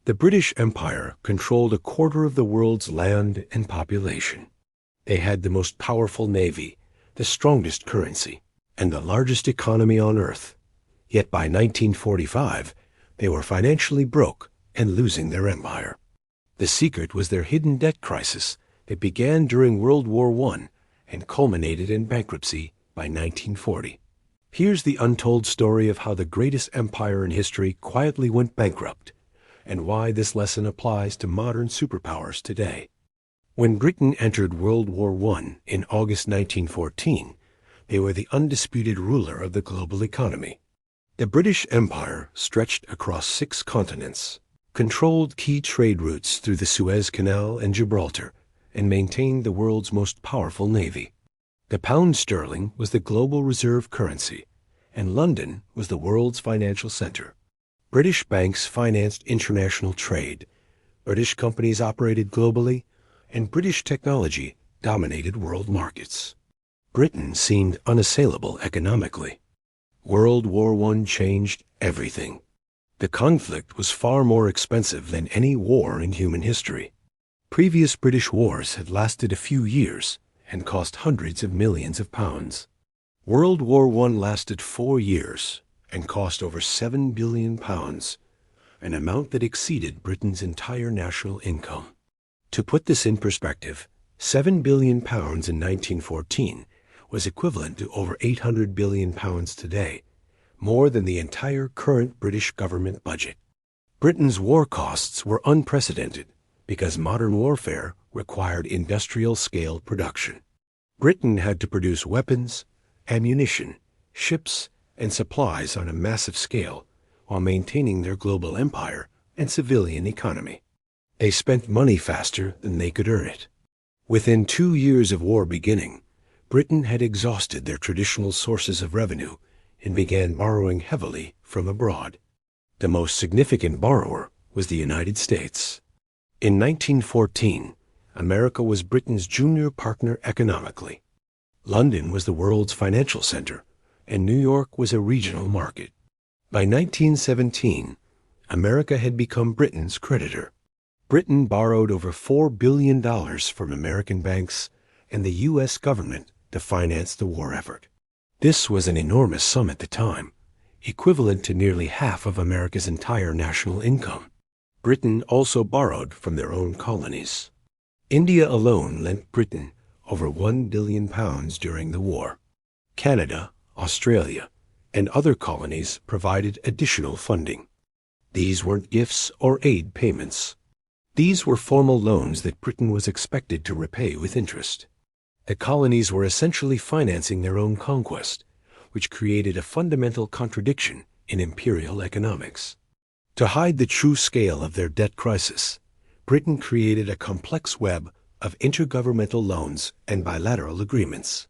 The British Empire controlled a quarter of the world's land and population. They had the most powerful navy, the strongest currency, and the largest economy on earth. Yet by 1945, they were financially broke and losing their empire. The secret was their hidden debt crisis that began during World War I and culminated in bankruptcy by 1940. Here's the untold story of how the greatest empire in history quietly went bankrupt, and why this lesson applies to modern superpowers today. When Britain entered World War I in August 1914, they were the undisputed ruler of the global economy. The British Empire stretched across 6 continents, controlled key trade routes through the Suez Canal and Gibraltar, and maintained the world's most powerful navy. The pound sterling was the global reserve currency, and London was the world's financial center. British banks financed international trade, British companies operated globally, and British technology dominated world markets. Britain seemed unassailable economically. World War I changed everything. The conflict was far more expensive than any war in human history. Previous British wars had lasted a few years and cost hundreds of millions of pounds. World War I lasted 4 years and cost over £7 billion, an amount that exceeded Britain's entire national income. To put this in perspective, £7 billion in 1914 was equivalent to over £800 billion today, more than the entire current British government budget. Britain's war costs were unprecedented because modern warfare required industrial-scale production. Britain had to produce weapons, ammunition, ships, and supplies on a massive scale while maintaining their global empire and civilian economy. They spent money faster than they could earn it. Within 2 years of war beginning, Britain had exhausted their traditional sources of revenue and began borrowing heavily from abroad. The most significant borrower was the United States. In 1914, America was Britain's junior partner economically. London was the world's financial center, and New York was a regional market. By 1917, America had become Britain's creditor. Britain borrowed over $4 billion from American banks and the U.S. government to finance the war effort. This was an enormous sum at the time, equivalent to nearly half of America's entire national income. Britain also borrowed from their own colonies. India alone lent Britain over £1 billion during the war. Canada, Australia, and other colonies provided additional funding. These weren't gifts or aid payments. These were formal loans that Britain was expected to repay with interest. The colonies were essentially financing their own conquest, which created a fundamental contradiction in imperial economics. To hide the true scale of their debt crisis, Britain created a complex web of intergovernmental loans and bilateral agreements.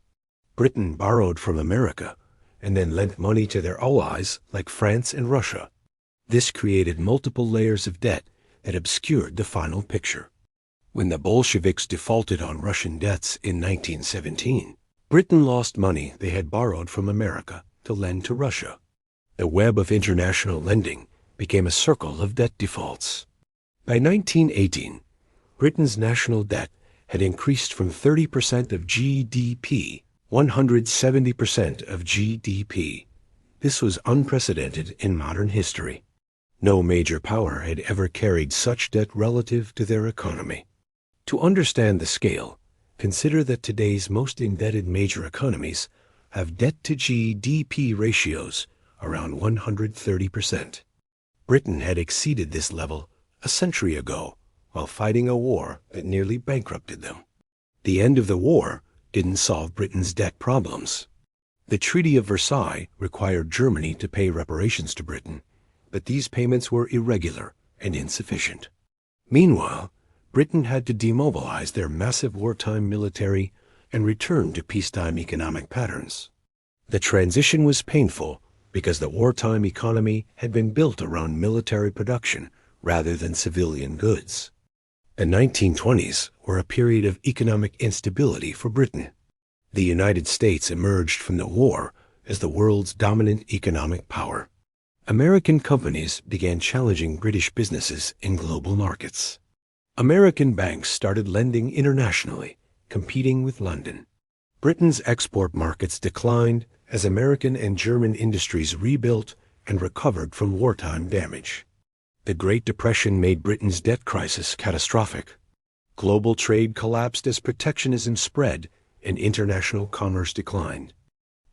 Britain borrowed from America and then lent money to their allies like France and Russia. This created multiple layers of debt that obscured the final picture. When the Bolsheviks defaulted on Russian debts in 1917, Britain lost money they had borrowed from America to lend to Russia. The web of international lending became a circle of debt defaults. By 1918, Britain's national debt had increased from 30% of GDP, 170% of GDP. This was unprecedented in modern history. No major power had ever carried such debt relative to their economy. To understand the scale, consider that today's most indebted major economies have debt-to-GDP ratios around 130%. Britain had exceeded this level a century ago while fighting a war that nearly bankrupted them. The end of the war didn't solve Britain's debt problems. The Treaty of Versailles required Germany to pay reparations to Britain, but these payments were irregular and insufficient. Meanwhile, Britain had to demobilize their massive wartime military and return to peacetime economic patterns. The transition was painful because the wartime economy had been built around military production rather than civilian goods. The 1920s were a period of economic instability for Britain. The United States emerged from the war as the world's dominant economic power. American companies began challenging British businesses in global markets. American banks started lending internationally, competing with London. Britain's export markets declined as American and German industries rebuilt and recovered from wartime damage. The Great Depression made Britain's debt crisis catastrophic. Global trade collapsed as protectionism spread and international commerce declined.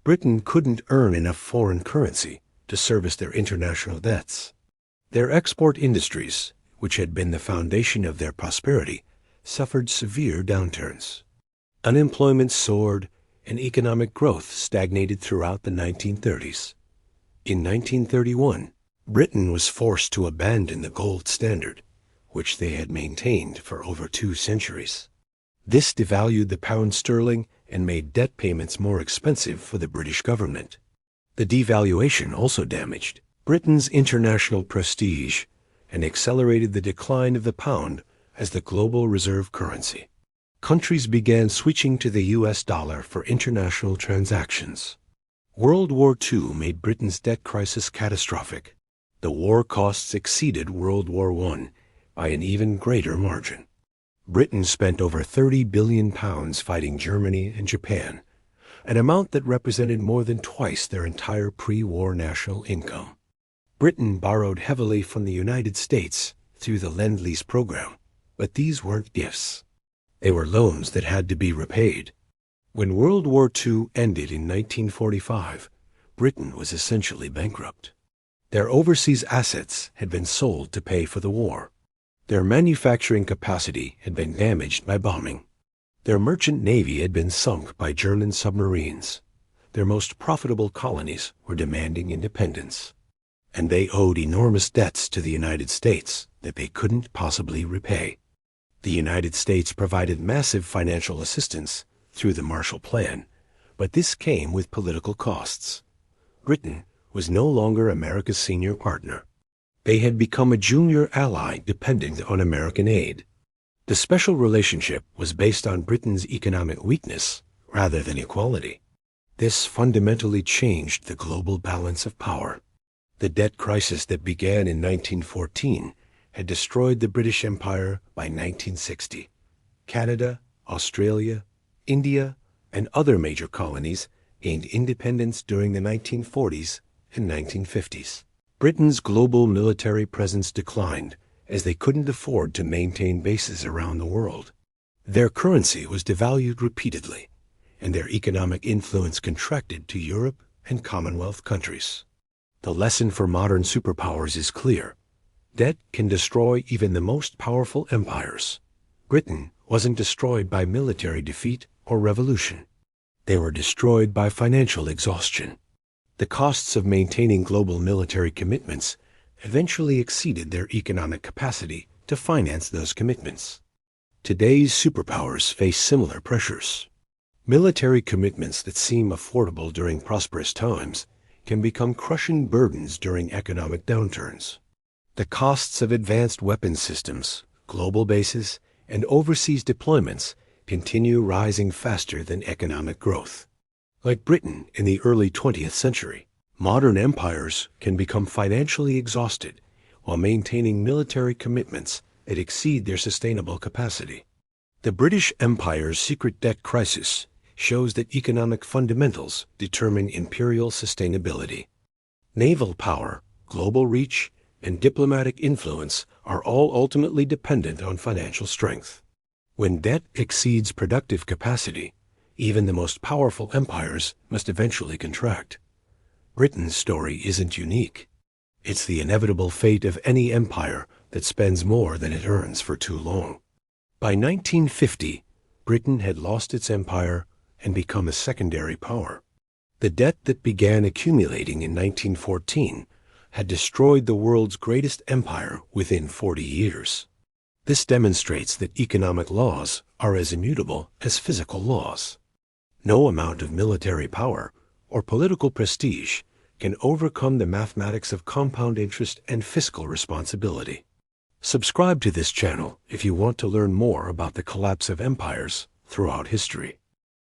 Britain couldn't earn enough foreign currency to service their international debts. Their export industries, which had been the foundation of their prosperity, suffered severe downturns. Unemployment soared and economic growth stagnated throughout the 1930s. In 1931, Britain was forced to abandon the gold standard, which they had maintained for over 2 centuries. This devalued the pound sterling and made debt payments more expensive for the British government. The devaluation also damaged Britain's international prestige and accelerated the decline of the pound as the global reserve currency. Countries began switching to the US dollar for international transactions. World War II made Britain's debt crisis catastrophic. The war costs exceeded World War I by an even greater margin. Britain spent over £30 billion fighting Germany and Japan, an amount that represented more than twice their entire pre-war national income. Britain borrowed heavily from the United States through the Lend-Lease program, but these weren't gifts. They were loans that had to be repaid. When World War II ended in 1945, Britain was essentially bankrupt. Their overseas assets had been sold to pay for the war. Their manufacturing capacity had been damaged by bombing. Their merchant navy had been sunk by German submarines. Their most profitable colonies were demanding independence. And they owed enormous debts to the United States that they couldn't possibly repay. The United States provided massive financial assistance through the Marshall Plan, but this came with political costs. Britain was no longer America's senior partner. They had become a junior ally dependent on American aid. The special relationship was based on Britain's economic weakness rather than equality. This fundamentally changed the global balance of power. The debt crisis that began in 1914 had destroyed the British Empire by 1960. Canada, Australia, India, and other major colonies gained independence during the 1940s and 1950s. Britain's global military presence declined as they couldn't afford to maintain bases around the world. Their currency was devalued repeatedly, and their economic influence contracted to Europe and Commonwealth countries. The lesson for modern superpowers is clear. Debt can destroy even the most powerful empires. Britain wasn't destroyed by military defeat or revolution. They were destroyed by financial exhaustion. The costs of maintaining global military commitments eventually exceeded their economic capacity to finance those commitments. Today's superpowers face similar pressures. Military commitments that seem affordable during prosperous times can become crushing burdens during economic downturns. The costs of advanced weapons systems, global bases, and overseas deployments continue rising faster than economic growth. Like Britain in the early 20th century, modern empires can become financially exhausted while maintaining military commitments that exceed their sustainable capacity. The British Empire's secret debt crisis shows that economic fundamentals determine imperial sustainability. Naval power, global reach, and diplomatic influence are all ultimately dependent on financial strength. When debt exceeds productive capacity, even the most powerful empires must eventually contract. Britain's story isn't unique. It's the inevitable fate of any empire that spends more than it earns for too long. By 1950, Britain had lost its empire and become a secondary power. The debt that began accumulating in 1914 had destroyed the world's greatest empire within 40 years. This demonstrates that economic laws are as immutable as physical laws. No amount of military power or political prestige can overcome the mathematics of compound interest and fiscal responsibility. Subscribe to this channel if you want to learn more about the collapse of empires throughout history.